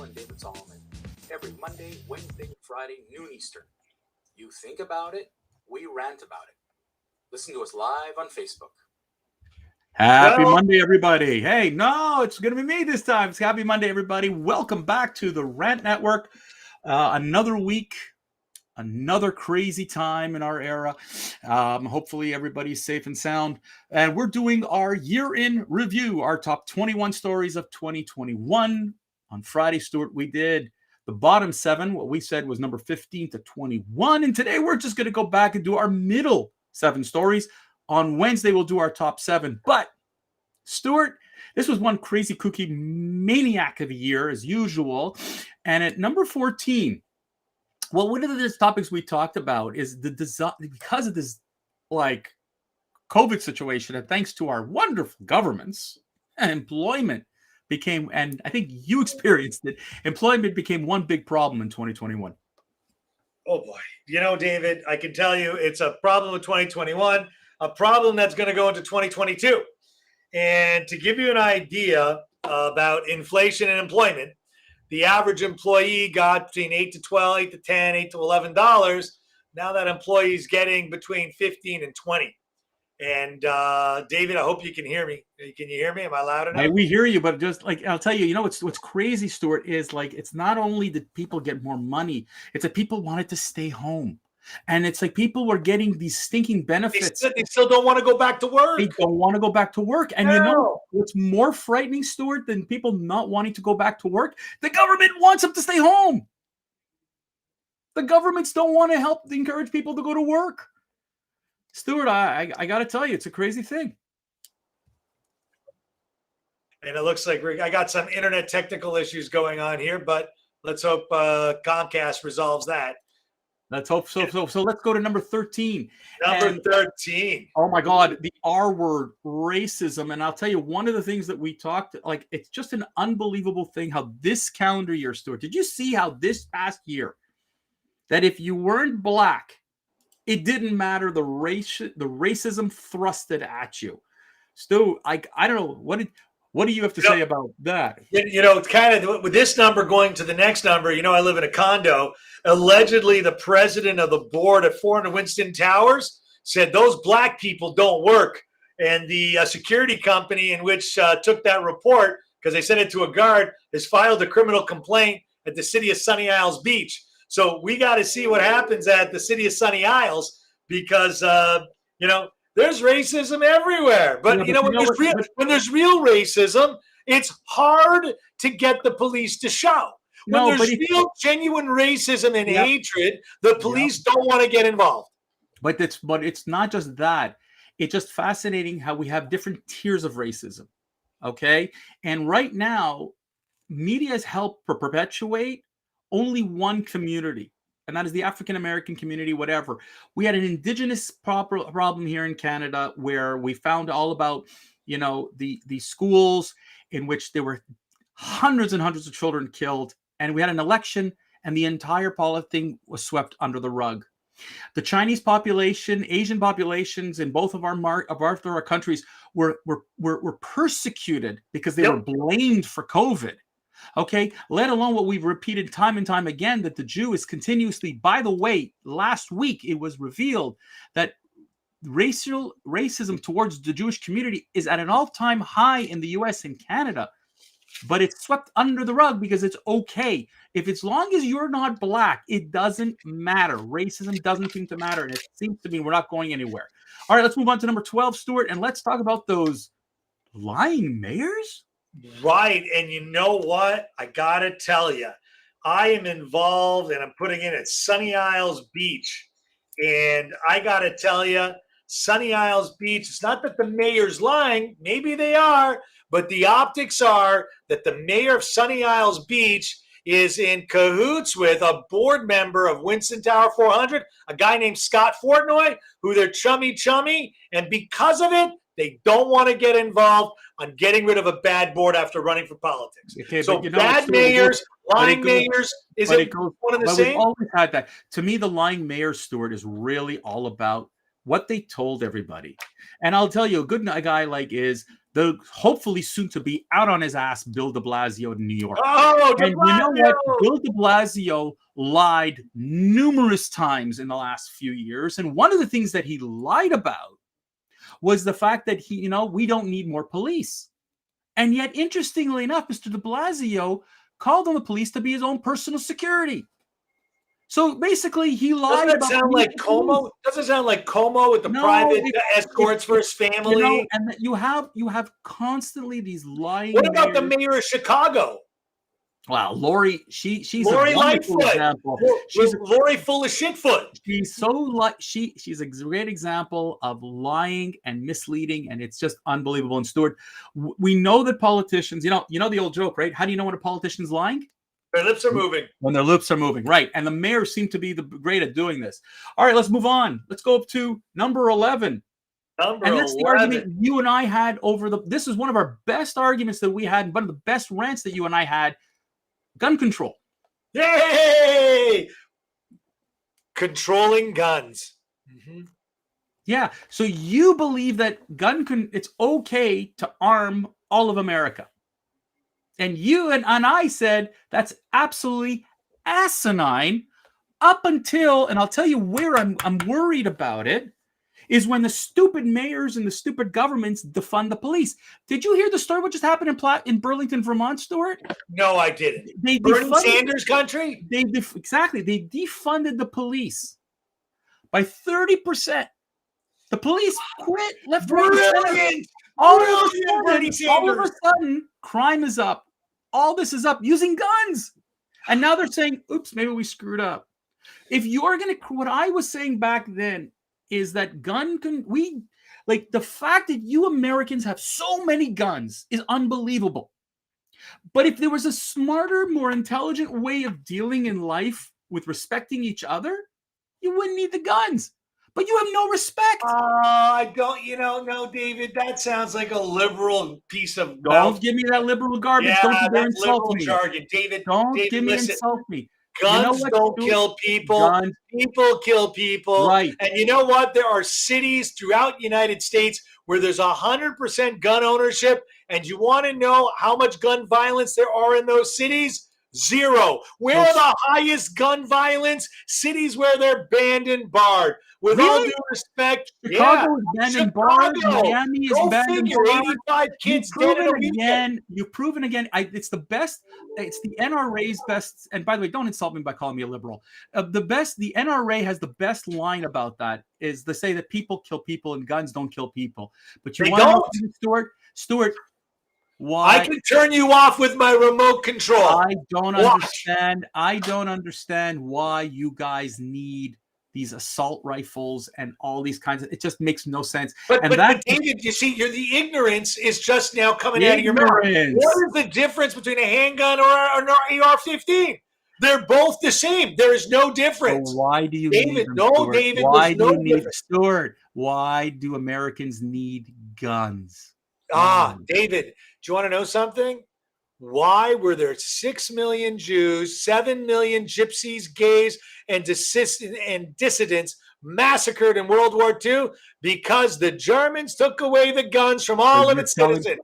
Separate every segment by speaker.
Speaker 1: and David Solomon every Monday, Wednesday, Friday, noon Eastern. You think about it, we rant about it. Listen to us live on Facebook.
Speaker 2: Happy Monday, everybody. Hey, no, it's going to be me this time. It's Happy Monday, everybody. Welcome back to the Rant Network. Another week, another crazy time in our era. Hopefully, everybody's safe and sound. And we're doing our year-in review, our top 21 stories of 2021. On Friday, Stuart, we did the bottom 7. What we said was number 15 to 21. And today, we're just going to go back and do our middle 7 stories. On Wednesday, we'll do our top 7. But, Stuart, this was one crazy kooky maniac of a year, as usual. And at number 14, well, one of the topics we talked about is the design, because of this, COVID situation, and thanks to our wonderful governments, employment became, and I think you experienced it, employment became one big problem in 2021.
Speaker 3: Oh, boy. You know, David, I can tell you it's a problem with 2021. A problem that's going to go into 2022. And to give you an idea about inflation and employment, the average employee got between 8 to 12, 8 to 10, 8 to $11. Now that employee is getting between 15 and 20. And David, I hope you can hear me. Can you hear me? Am I loud enough?
Speaker 2: We hear you, but just I'll tell you, what's crazy, Stuart, is it's not only that people get more money, it's that people wanted to stay home. And it's like people were getting these stinking benefits.
Speaker 3: They still don't want to go back to work.
Speaker 2: They don't want to go back to work. And you know what's more frightening, Stuart, than people not wanting to go back to work? The government wants them to stay home. The governments don't want to help encourage people to go to work. Stuart, I got to tell you, it's a crazy thing.
Speaker 3: And it looks like I got some internet technical issues going on here, but let's hope Comcast resolves that.
Speaker 2: Let's hope so. So let's go to number 13.
Speaker 3: Number 13.
Speaker 2: Oh my God, the R word, racism. And I'll tell you, one of the things that we talked, it's just an unbelievable thing how this calendar year, Stuart, did you see how this past year, that if you weren't black, it didn't matter the racism thrusted at you. Stu, I don't know, what do you have to say about that?
Speaker 3: It's kind of with this number going to the next number. I live in a condo. Allegedly, the president of the board at 400 Winston Towers said those black people don't work. And the security company in which took that report, because they sent it to a guard, has filed a criminal complaint at the city of Sunny Isles Beach. So we got to see what happens at the city of Sunny Isles because, there's racism everywhere. But, when there's real racism, it's hard to get the police to show. When there's real, genuine racism and hatred, the police don't want to get involved.
Speaker 2: But it's not just that. It's just fascinating how we have different tiers of racism, okay? And right now, media has helped perpetuate only one community, and that is the African-American community, whatever. We had an indigenous problem here in Canada where we found all about, the schools in which there were hundreds and hundreds of children killed. And we had an election, and the entire thing was swept under the rug. The Chinese population, Asian populations in both of our countries were persecuted because they were blamed for COVID. Okay, let alone what we've repeated time and time again, that the Jew is continuously, by the way, last week it was revealed that racism towards the Jewish community is at an all-time high in the US and Canada. But it's swept under the rug because it's okay. If as long as you're not black, it doesn't matter. Racism doesn't seem to matter. And it seems to me we're not going anywhere. All right, let's move on to number 12, Stuart, and let's talk about those lying mayors.
Speaker 3: Right. And you know what? I got to tell you, I am involved and I'm putting in at Sunny Isles Beach. And I got to tell you, Sunny Isles Beach, it's not that the mayor's lying. Maybe they are. But the optics are that the mayor of Sunny Isles Beach is in cahoots with a board member of Winston Tower 400, a guy named Scott Fortnoy, who they're chummy. And because of it, they don't want to get involved on getting rid of a bad board after running for politics. Okay, so bad mayors, lying mayors, is it one and the same?
Speaker 2: We've always had that. To me, the lying mayor, Stuart, is really all about what they told everybody. And I'll tell you, a good guy is the hopefully soon to be out on his ass Bill DeBlasio in New York.
Speaker 3: Oh,
Speaker 2: and you know what?
Speaker 3: DeBlasio!
Speaker 2: Bill DeBlasio lied numerous times in the last few years. And one of the things that he lied about was the fact that we don't need more police. And yet, interestingly enough, Mr. DeBlasio called on the police to be his own personal security. So basically, he lied.
Speaker 3: Doesn't that sound like Como? Doesn't sound like Como with the private escorts for his family?
Speaker 2: And you have constantly these lying.
Speaker 3: What about the mayor of Chicago?
Speaker 2: Wow, Lori, she's
Speaker 3: Lori
Speaker 2: a wonderful
Speaker 3: Lightfoot.
Speaker 2: example.
Speaker 3: Lori full of shitfoot.
Speaker 2: She's a great example of lying and misleading, and it's just unbelievable. And Stuart, we know that politicians, you know the old joke, right? How do you know when a politician's lying?
Speaker 3: Their lips are moving.
Speaker 2: When their lips are moving, right? And the mayors seem to be great at doing this. All right, let's move on. Let's go up to number 11. And that's the argument you and I had this is one of our best arguments that we had, one of the best rants that you and I had. Gun control.
Speaker 3: Yay! Controlling guns. Mm-hmm.
Speaker 2: Yeah. So you believe that it's okay to arm all of America. And you and I said that's absolutely asinine up until, and I'll tell you where I'm worried about it, is when the stupid mayors and the stupid governments defund the police. Did you hear the story what just happened in Burlington, Vermont, Stuart?
Speaker 3: No, I didn't. Bernie Sanders country?
Speaker 2: Exactly. They defunded the police by 30%. The police quit left, right, and all of a sudden, crime is up. All this is up using guns. And now they're saying, oops, maybe we screwed up. If you're going to, what I was saying back then is that the fact that you Americans have so many guns is unbelievable. But if there was a smarter, more intelligent way of dealing in life with respecting each other, you wouldn't need the guns. But you have no respect.
Speaker 3: I don't, no, David, that sounds like a liberal piece of
Speaker 2: Don't give me that liberal garbage.
Speaker 3: Yeah,
Speaker 2: don't dare
Speaker 3: that's
Speaker 2: insult
Speaker 3: liberal
Speaker 2: me.
Speaker 3: jargon. David,
Speaker 2: Don't insult me.
Speaker 3: Guns don't kill people. People kill people.
Speaker 2: Right.
Speaker 3: And you know what? There are cities throughout the United States where there's 100% gun ownership. And you want to know how much gun violence there are in those cities? Zero. Where are the highest gun violence? Cities where they're banned and barred. With all due respect,
Speaker 2: Chicago is banned and barred. Miami is banned and barred.
Speaker 3: 85 kids dead in a
Speaker 2: weekend. You've proven again. It's the best. It's the NRA's best. And by the way, don't insult me by calling me a liberal. The NRA has the best line about that is they say that people kill people and guns don't kill people. But you want to know, Stuart. Why?
Speaker 3: I can turn you off with my remote control.
Speaker 2: I don't understand. I don't understand why you guys need these assault rifles and all these kinds of. It just makes no sense.
Speaker 3: But David, you see, the ignorance is just now coming out of your mouth. What is the difference between a handgun or an AR-15? They're both the same. There is no difference.
Speaker 2: So why do you
Speaker 3: need them, Stuart? David,
Speaker 2: why do you need Stuart? Why do Americans need guns?
Speaker 3: David, do you want to know something? Why were there 6 million Jews, 7 million gypsies, gays, and dissidents massacred in World War II? Because the Germans took away the guns from all of its citizens.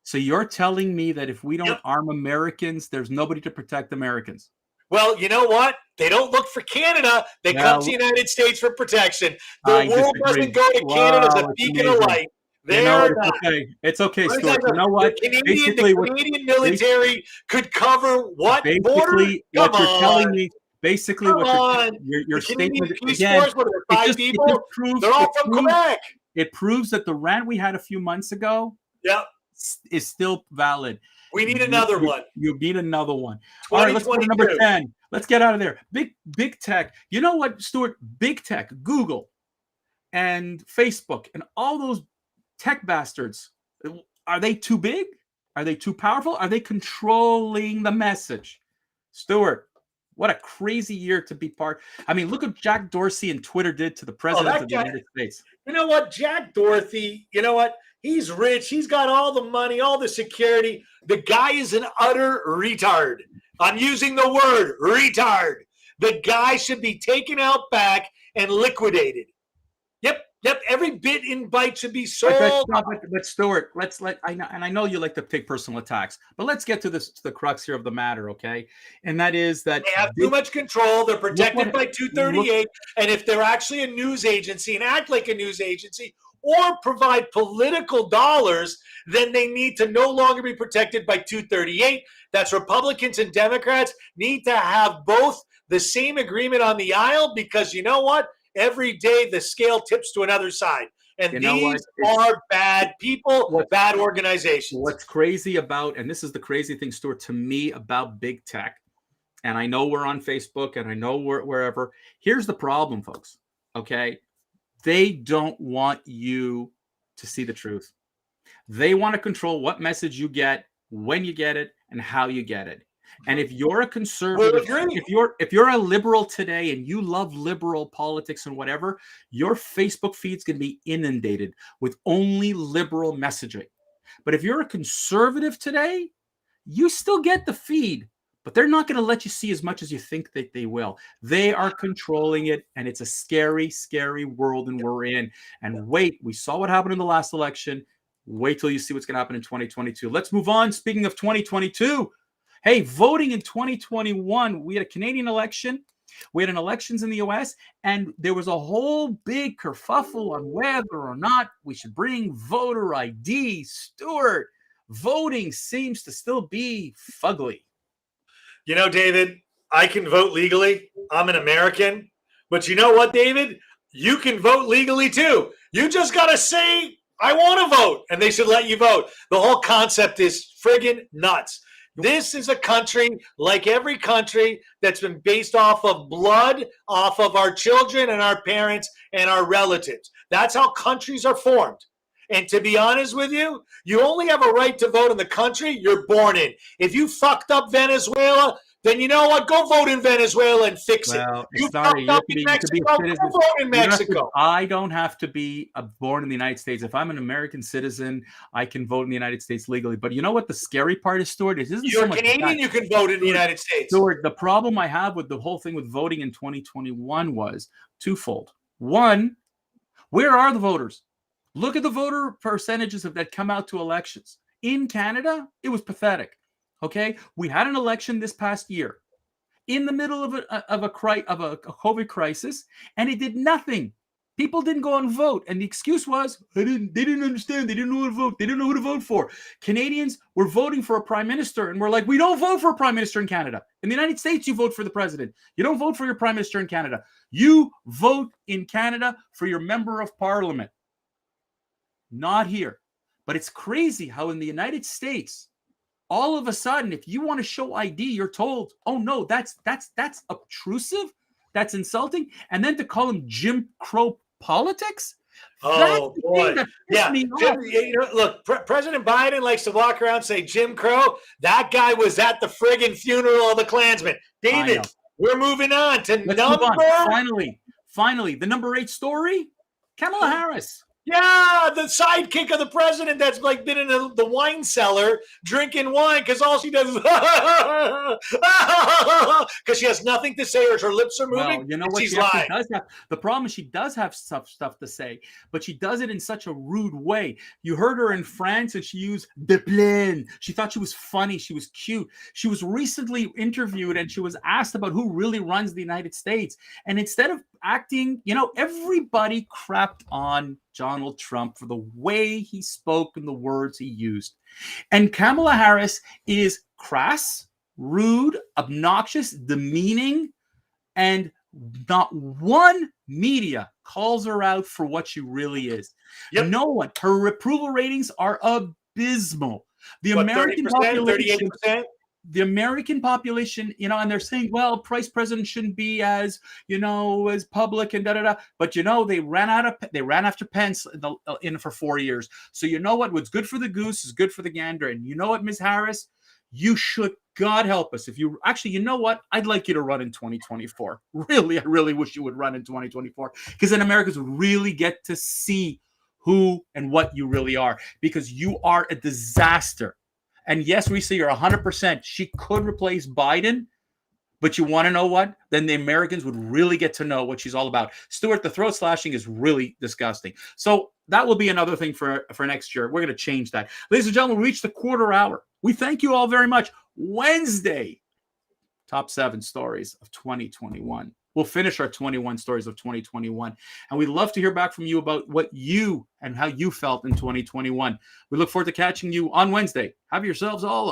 Speaker 2: So you're telling me that if we don't arm Americans, there's nobody to protect Americans?
Speaker 3: Well, you know what? They don't look for Canada. They come to the United States for protection. The world doesn't go to Canada as a beacon of light.
Speaker 2: It's okay, Stuart. You know what?
Speaker 3: The Canadian military could cover what border?
Speaker 2: What you're telling me, basically, your statement again,
Speaker 3: they're all from Quebec.
Speaker 2: It proves that the rant we had a few months ago, is still valid.
Speaker 3: We need another one.
Speaker 2: You need another one. All right, let's go to number 10. Let's get out of there. Big tech. You know what, Stuart? Big tech, Google and Facebook and all those tech bastards, are they too big? Are they too powerful? Are they controlling the message? Stuart, what a crazy year to be part. I mean, look what Jack Dorsey and Twitter did to the president of the United States.
Speaker 3: You know what? Jack Dorsey, you know what? He's rich. He's got all the money, all the security. The guy is an utter retard. I'm using the word retard. The guy should be taken out back and liquidated. Yep. Yep, every bit and byte should be
Speaker 2: But,
Speaker 3: sold.
Speaker 2: but Stuart, I know you like to take personal attacks, but let's get to this, to the crux here of the matter, okay? And that is that
Speaker 3: They have too much control. They're protected by
Speaker 2: look,
Speaker 3: 238. And if they're actually a news agency and act like a news agency or provide political dollars, then they need to no longer be protected by 238. That's Republicans and Democrats need to have both the same agreement on the aisle, because you know what? Every day the scale tips to another side. And
Speaker 2: You know
Speaker 3: these
Speaker 2: what?
Speaker 3: are bad people, bad organizations.
Speaker 2: What's crazy about, and this is the crazy thing, Stuart, to me about big tech, and I know we're on Facebook and I know we're wherever. Here's the problem, folks. Okay. They don't want you to see the truth. They want to control what message you get, when you get it, and how you get it. And if you're a conservative, if you're a liberal today and you love liberal politics and whatever, your Facebook feed's going to be inundated with only liberal messaging. But if you're a conservative today, you still get the feed, but they're not going to let you see as much as you think that they will. They are controlling it, and it's a scary, scary world, and we're in. And wait, we saw what happened in the last election. Wait till you see what's going to happen in 2022. Let's move on. Speaking of 2022, hey, voting in 2021, we had a Canadian election. We had an elections in the US, and there was a whole big kerfuffle on whether or not we should bring voter ID. Stuart, voting seems to still be fugly.
Speaker 3: You know, David, I can vote legally. I'm an American. But you know what, David? You can vote legally too. You just got to say, I want to vote, and they should let you vote. The whole concept is friggin' nuts. This is a country like every country that's been based off of blood, off of our children and our parents and our relatives. That's how countries are formed. And to be honest with you, you only have a right to vote in the country you're born in. If you fucked up Venezuela, then you know what? Go vote in Venezuela and fix it. You fucked up in Mexico, go vote in Mexico.
Speaker 2: I don't have to be born in the United States. If I'm an American citizen, I can vote in the United States legally. But you know what the scary part is, Stuart?
Speaker 3: You're Canadian, you can vote in the United States.
Speaker 2: Stuart, the problem I have with the whole thing with voting in 2021 was twofold. One, where are the voters? Look at the voter percentages that come out to elections. In Canada, it was pathetic. Okay, we had an election this past year in the middle of a COVID crisis, and it did nothing. People didn't go and vote, and the excuse was they didn't understand, they didn't know how to vote, they didn't know who to vote for. Canadians were voting for a prime minister, and we're like, we don't vote for a prime minister in Canada. In the United States, you vote for the president. You don't vote for your prime minister in Canada. You vote in Canada for your member of parliament. Not here. But it's crazy how in the United States, all of a sudden, if you want to show ID, you're told, oh no, that's obtrusive, that's insulting. And then to call them Jim Crow politics?
Speaker 3: Oh boy. Yeah. Look, President Biden likes to walk around and say Jim Crow. That guy was at the friggin' funeral of the Klansman. David, we're moving on to
Speaker 2: Finally, the number 8 story, Kamala Harris.
Speaker 3: Yeah, the sidekick of the president that's like been in the wine cellar drinking wine because all she does is because she has nothing to say or her lips are moving.
Speaker 2: Well, you know what?
Speaker 3: She's lying.
Speaker 2: The problem is she does have stuff to say, but she does it in such a rude way. You heard her in France and she used "de She thought she was funny. She was cute. She was recently interviewed and she was asked about who really runs the United States. And instead of acting, everybody crapped on Donald Trump for the way he spoke and the words he used. And Kamala Harris is crass, rude, obnoxious, demeaning, and not one media calls her out for what she really is. Yep. No one. Her approval ratings are abysmal. The American
Speaker 3: 30%,
Speaker 2: population,
Speaker 3: 38%?
Speaker 2: The American population, and they're saying, well, vice president shouldn't be as public and da-da-da. But, they ran after Pence for 4 years. So what's good for the goose is good for the gander. And you know what, Ms. Harris, you should, God help us. If you actually, I'd like you to run in 2024. Really, I really wish you would run in 2024 because then Americans would really get to see who and what you really are, because you are a disaster. And yes, we say you're 100%. She could replace Biden, But you want to know what? Then the Americans would really get to know what she's all about. Stuart, the throat slashing is really disgusting. So that will be another thing for next year. We're going to change that. Ladies and gentlemen, we reached the quarter hour. We thank you all very much. Wednesday, top 7 stories of 2021. We'll finish our 21 stories of 2021. And we'd love to hear back from you about what you and how you felt in 2021. We look forward to catching you on Wednesday. Have yourselves all